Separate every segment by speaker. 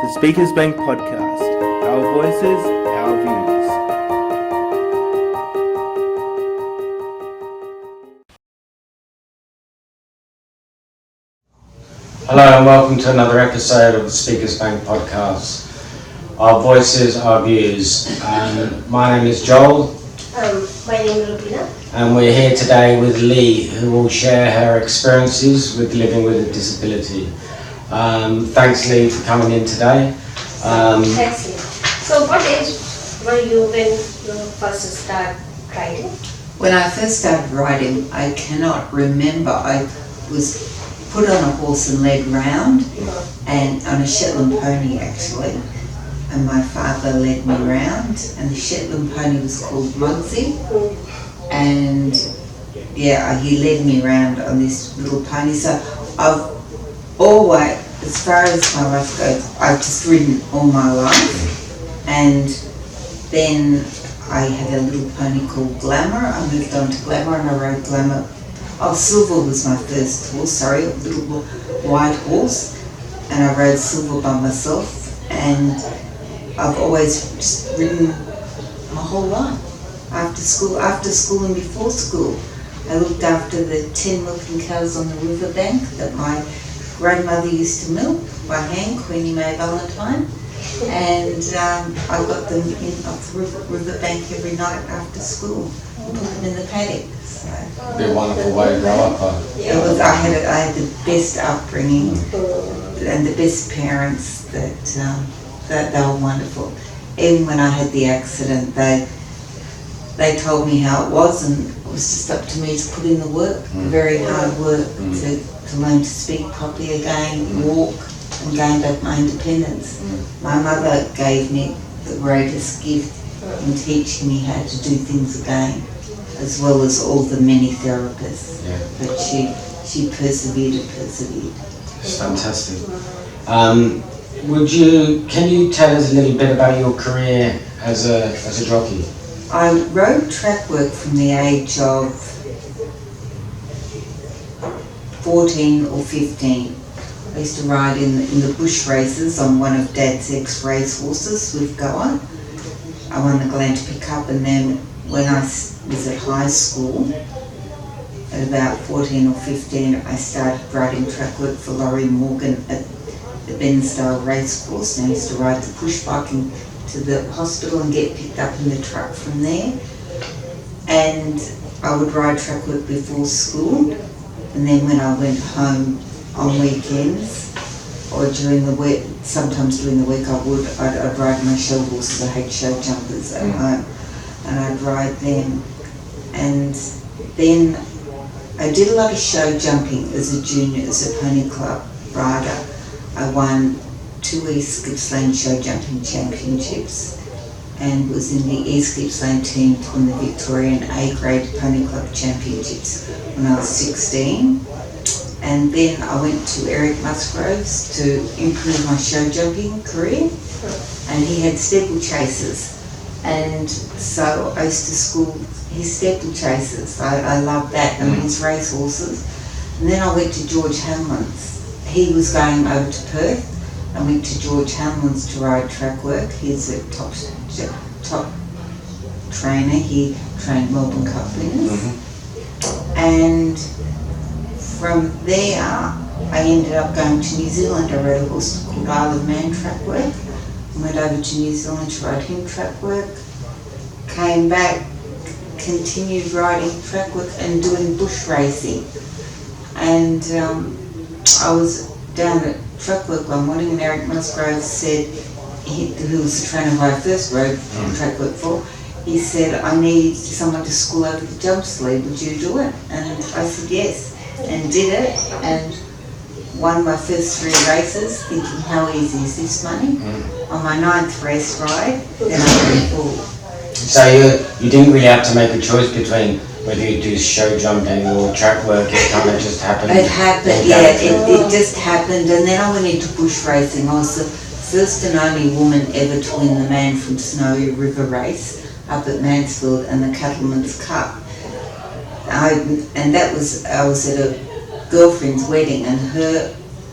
Speaker 1: The Speakers Bank Podcast. Our voices, our views.
Speaker 2: Hello and welcome to another episode of the Speakers Bank Podcast. Our voices, our views. My name is Joel.
Speaker 3: My name is Rupina.
Speaker 2: And we're here today with Leigh, who will share her experiences with living with a disability. Thanks, Leigh, for coming in today.
Speaker 3: Thanks, Leigh. So what age were you when you first started writing?
Speaker 4: When I first started writing, I cannot remember. I was put on a horse and led round, and on a Shetland pony actually. And my father led me round, and the Shetland pony was called Mugsy. And yeah, he led me around on this little pony. So I've always, as far as my life goes, I've just ridden all my life. And then I had a little pony called Glamour. I moved on to Glamour and I rode Glamour. Oh, Silver was my first horse, a little white horse. And I rode Silver by myself. And I've always just ridden my whole life. After school and before school. I looked after the 10 milking cows on the riverbank that my grandmother used to milk by hand, Queenie May Valentine. And I got them off the riverbank every night after school and put them in the paddock. So
Speaker 2: It'd be a wonderful way to grow up.
Speaker 4: I had the best upbringing and the best parents that they were wonderful. Even when I had the accident, they told me how it was, and it was just up to me to put in the work, the very hard work to learn to speak properly again, walk, and gain back my independence. My mother gave me the greatest gift in teaching me how to do things again, as well as all the many therapists.
Speaker 2: Yeah.
Speaker 4: But she persevered.
Speaker 2: It's fantastic. Can you tell us a little bit about your career as a jockey?
Speaker 4: I rode track work from the age of 14 or 15. I used to ride in the bush races on one of Dad's ex-race horses with Goa. I won the Glen to pick up, and then when I was at high school, at about 14 or 15, I started riding track work for Laurie Morgan at the Bensdale racecourse, and I used to ride the push bike to the hospital and get picked up in the truck from there. And I would ride track work before school, and then when I went home on weekends or during the week, sometimes during the week I'd ride my show horses. I had show jumpers at home, and I'd ride them. And then I did a lot of show jumping as a junior, as a pony club rider. I won 2 East Gippsland show jumping championships and was in the East Gippsland team to win the Victorian A-grade pony club championships when I was 16. And then I went to Eric Musgrove's to improve my show jumping career, and he had steeplechasers, and so I used to school his steeplechasers. I loved that, and his race horses. And then I went to George Hamlin's. He was going over to Perth. I went to George Hamlin's to ride track work. He's a top trainer. He trained Melbourne Cup winners. And from there, I ended up going to New Zealand. I rode a horse called Isle of Man track work. I went over to New Zealand to ride him track work. Came back, continued riding track work and doing bush racing. And I was down at track work one morning, and Eric Musgrove said, who was the trainer who I first rode track work for, he said, I need someone to school over the jumps, Leigh, would you do it? And I said yes, and did it, and won my first 3 races, thinking how easy is this money? On my 9th race ride, then I went forward.
Speaker 2: So you didn't really have to make a choice between whether you do show jumping or track work. It kind of just happened.
Speaker 4: It happened, yeah, it just happened. And then I went into bush racing. I was the first and only woman ever to win the Man from Snowy River race up at Mansfield and the Cattleman's Cup. I was at a girlfriend's wedding, and her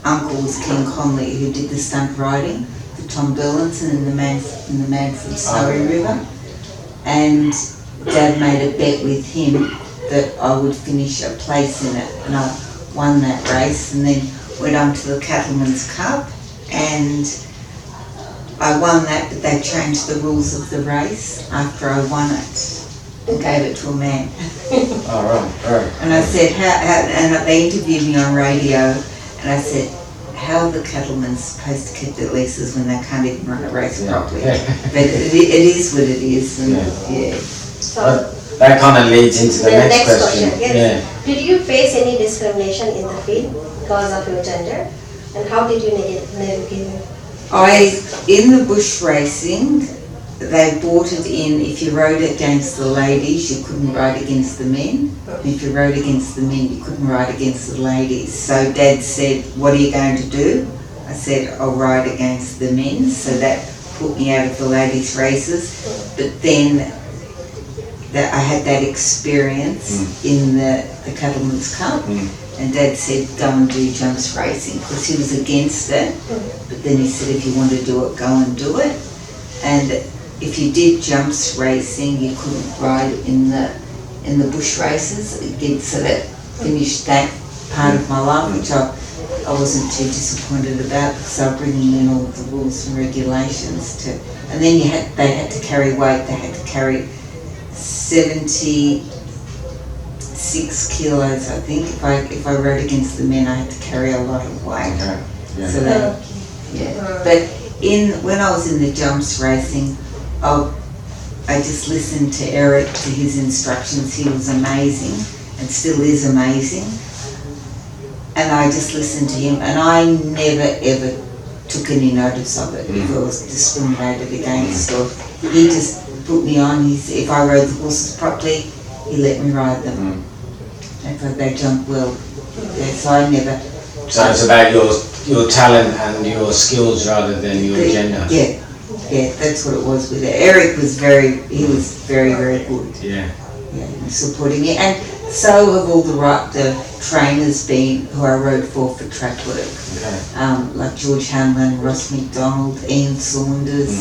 Speaker 4: uncle was Ken Conley, who did the stunt riding for Tom Burlinson in the Manford Surrey River, and Dad made a bet with him that I would finish a place in it, and I won that race, and then went on to the Cattleman's Cup, and I won that, but they changed the rules of the race after I won it and gave it to a man.
Speaker 2: Oh, right.
Speaker 4: And I said, and they interviewed me on radio, and I said, how are the cattlemen supposed to keep their leases when they can't even run a race properly? But it is what it is, and
Speaker 3: So
Speaker 2: that kind of leads into the next question.
Speaker 3: Yes. Did you face any discrimination in the field because of your gender, and how did you navigate it?
Speaker 4: In the bush racing, they brought it in, if you rode against the ladies, you couldn't ride against the men. If you rode against the men, you couldn't ride against the ladies. So Dad said, what are you going to do? I said, I'll ride against the men. So that put me out of the ladies' races. But then I had that experience in the Cattleman's Cup. And Dad said, go and do jumps racing, because he was against it. But then he said, if you want to do it, go and do it. And if you did jumps racing, you couldn't ride in the bush races. So that finished that part of my life, which I wasn't too disappointed about, because they were bringing in all the rules and regulations and then they had to carry weight. They had to carry 76 kilos, I think. If I rode against the men, I had to carry a lot of weight. So But when I was in the jumps racing, I just listened to Eric, to his instructions. He was amazing and still is amazing. And I just listened to him, and I never ever took any notice of it if I was discriminated against, or he just put me on. If I rode the horses properly, he let me ride them. If they jumped well. So I never...
Speaker 2: So it's about your talent and your skills rather than your gender.
Speaker 4: Yeah, that's what it was with it. Eric was very good.
Speaker 2: Yeah,
Speaker 4: in supporting me, and so have all the trainers been who I rode for track work. Like George Hanlon, Ross McDonald, Ian Saunders,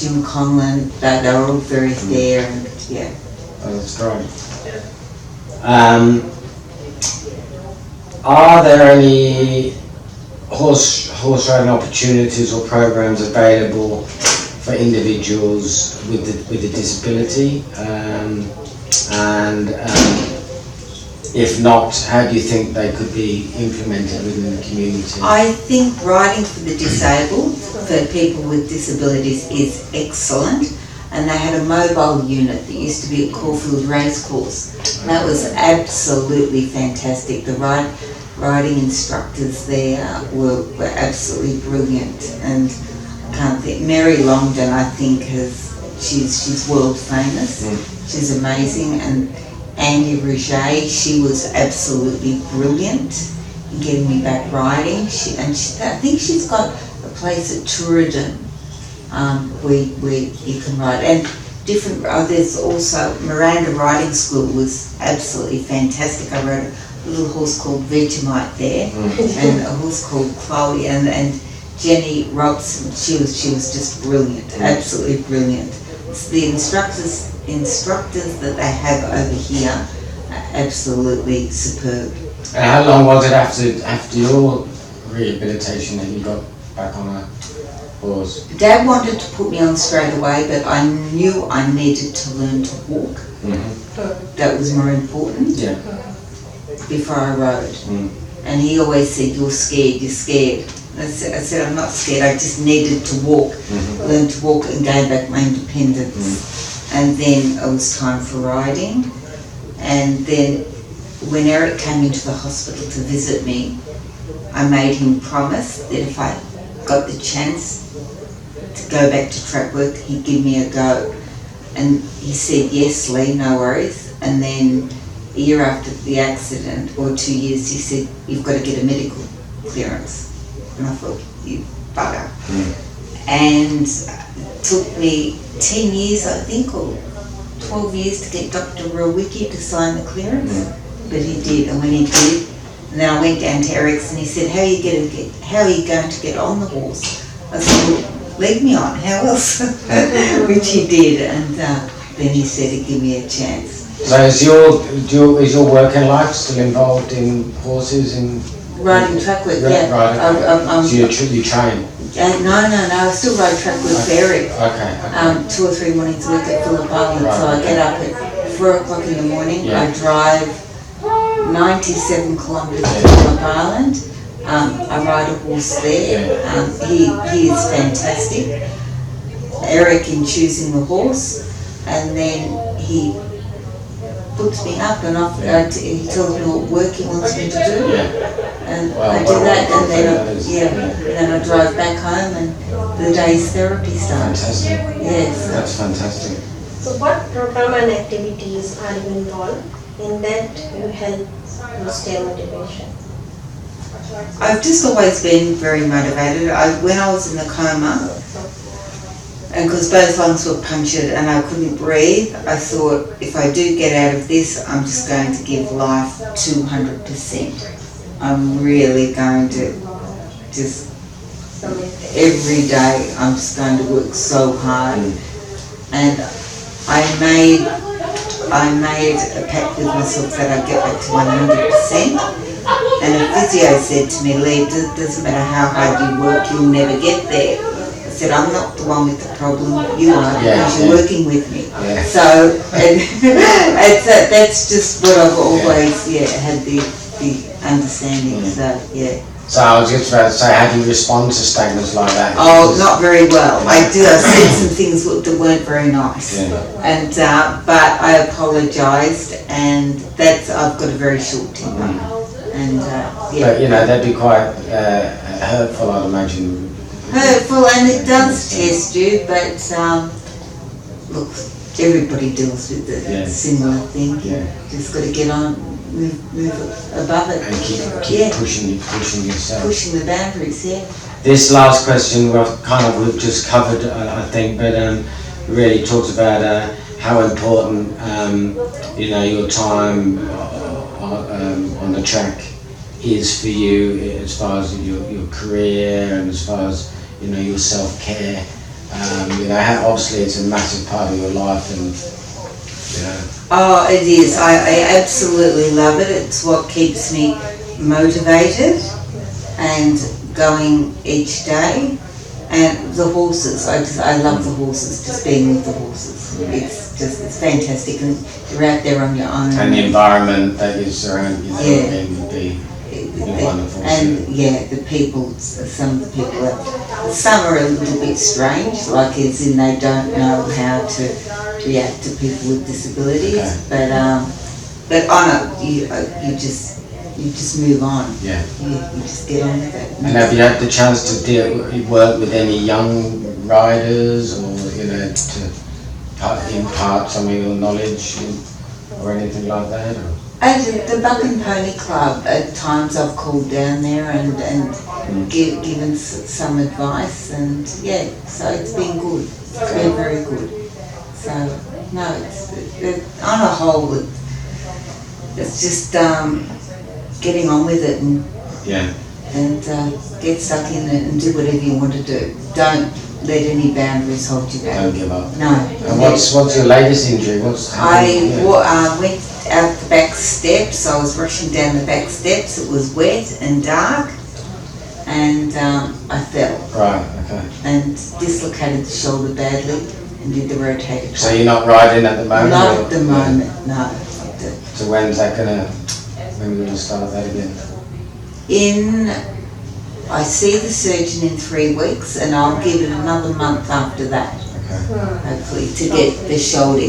Speaker 4: Jim Conlon. They were all very fair, and
Speaker 2: Oh, that's great. Are there any horse riding opportunities or programs available for individuals with a disability? If not, how do you think they could be implemented within the community?
Speaker 4: I think riding for the disabled, for people with disabilities, is excellent. And they had a mobile unit that used to be at Caulfield Racecourse. And that was absolutely fantastic. The riding instructors there were absolutely brilliant. And I can't think, Mary Longdon, I think, she's world famous. She's amazing. And Andy Rouget, she was absolutely brilliant in getting me back riding. I think she's got a place at Tooradin where you can ride. And there's also Miranda Riding School was absolutely fantastic. I rode a little horse called Vegemite there, and a horse called Chloe, and Jenny Robson. She was just brilliant, absolutely brilliant. It's the instructors that they have over here are absolutely superb.
Speaker 2: And how long was it after your rehabilitation that you got back on a horse?
Speaker 4: Dad wanted to put me on straight away, but I knew I needed to learn to walk. That was more important before I rode. And he always said, you're scared. I said, I'm not scared, I just needed to walk, learn to walk and gain back my independence. And then it was time for riding. And then when Eric came into the hospital to visit me, I made him promise that if I got the chance to go back to track work, he'd give me a go. And he said, yes, Leigh, no worries. And then a year after the accident, or 2 years, he said, you've got to get a medical clearance. And I thought, you bugger. And it took me 10 years, I think, or 12 years to get Dr. Rowicki to sign the clearance. But he did, and when he did, and then I went down to Eric's and he said, how are you going to get on the horse? I said, well, lead me on, how else? Which he did, and then he said he'd give me a chance.
Speaker 2: So is your working life still involved in horses and
Speaker 4: Riding track with, yeah.
Speaker 2: Riding, so you train?
Speaker 4: No, I still ride track with Eric.
Speaker 2: Okay.
Speaker 4: 2 or 3 mornings a week at Phillip Island.
Speaker 2: Right,
Speaker 4: So I
Speaker 2: okay.
Speaker 4: get up at 4 o'clock in the morning.
Speaker 2: Yeah.
Speaker 4: I drive 97 kilometres to Phillip Island. I ride a horse there. He is fantastic. Eric in choosing the horse, and then he puts me up and off. He tells me what work he wants me to do. And
Speaker 2: Well,
Speaker 4: I do that, and
Speaker 2: that
Speaker 4: then I drive back home, and the day's therapy starts.
Speaker 2: Fantastic.
Speaker 4: Yes.
Speaker 2: That's fantastic.
Speaker 3: So what program and activities are you involved in that you help you stay motivation?
Speaker 4: I've just always been very motivated. When I was in the coma, and because both lungs were punctured and I couldn't breathe, I thought if I do get out of this, I'm just going to give life 200%. I'm really going to just, every day I'm just going to work so hard. And I made a pact with myself that I'd get back to 100%. And a physio said to me, Leigh, it doesn't matter how hard you work, you'll never get there. I said, I'm not the one with the problem, you are, because you're working with me.
Speaker 2: Yeah.
Speaker 4: So, and that's just what I've always had the understanding.
Speaker 2: So I was just about to say, how do you respond to statements like that?
Speaker 4: Oh, not very well. I said some things that weren't very nice. And but I apologised, and I've got a very short temper. And
Speaker 2: But that'd be quite hurtful, I'd imagine.
Speaker 4: Hurtful, and it does test you, but look, everybody deals with a similar thing. Just got to get on, move above it.
Speaker 2: And keep pushing yourself.
Speaker 4: Pushing the boundaries,
Speaker 2: This last question we've just covered, I think, but it really talks about how important your time on the track is for you as far as your career and as far as your self-care. Obviously it's a massive part of your life, and
Speaker 4: Oh, it is. I absolutely love it. It's what keeps me motivated and going each day. And the horses, I love the horses, just being with the horses. It's fantastic, and you're out there on your own.
Speaker 2: And the environment that you surround yourself in would be wonderful.
Speaker 4: And the people, some of the people, some are a little bit strange, like as in they don't know how to react to people with disabilities. But on it, you just move on. You just get on with it.
Speaker 2: And have you had the chance to work with any young riders, or to impart some of your knowledge or anything like that? Or?
Speaker 4: At the Buck and Pony Club, at times I've called down there and given some advice, and so it's been good. It's been very good. So no, it's on a whole, it's just getting on with it and get stuck in it and do whatever you want to do. Don't let any boundaries hold you back.
Speaker 2: Don't give up.
Speaker 4: No.
Speaker 2: And what's your latest injury?
Speaker 4: I went out the back steps. I was rushing down the back steps. It was wet and dark, and I fell.
Speaker 2: Right. Okay.
Speaker 4: And dislocated the shoulder badly and did the rotator.
Speaker 2: So you're not riding at the moment?
Speaker 4: Not at the moment, no.
Speaker 2: So when are we going to start that again?
Speaker 4: I see the surgeon in 3 weeks, and I'll give it another month after that.
Speaker 2: Okay.
Speaker 4: Hopefully to get the shoulder,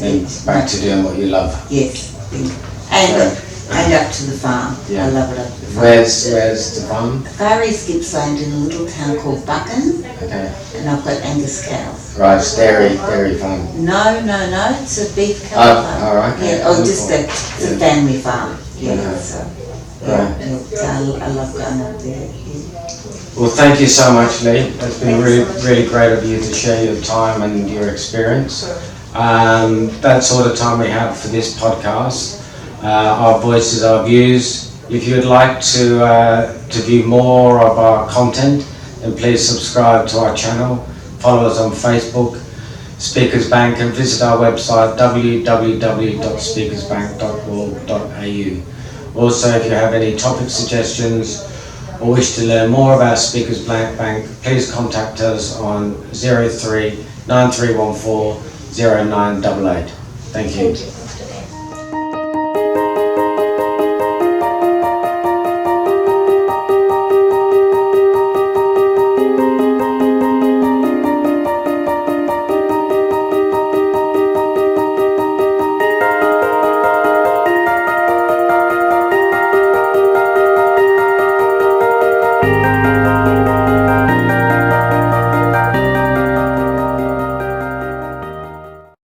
Speaker 2: Then back to doing what you love.
Speaker 4: Yes. And up to the farm. I love it up to the farm.
Speaker 2: Where's the farm?
Speaker 4: Far East Gippsland in a little town called Buchan.
Speaker 2: Okay.
Speaker 4: And I've got Angus cows.
Speaker 2: Right, it's dairy farm.
Speaker 4: No, it's a beef cattle farm.
Speaker 2: Oh, right. Okay.
Speaker 4: Just a family farm.
Speaker 2: Right.
Speaker 4: I love going up there.
Speaker 2: Well, thank you so much, Leigh. It's been really great of you to share your time and your experience. That's all the time we have for this podcast. Our voices, our views. If you'd like to view more of our content, then please subscribe to our channel, follow us on Facebook, Speakers Bank, and visit our website www.speakersbank.org.au. Also, if you have any topic suggestions or wish to learn more about Speakers Bank, please contact us on 03 9314 0988. Thank you.
Speaker 3: Thank you.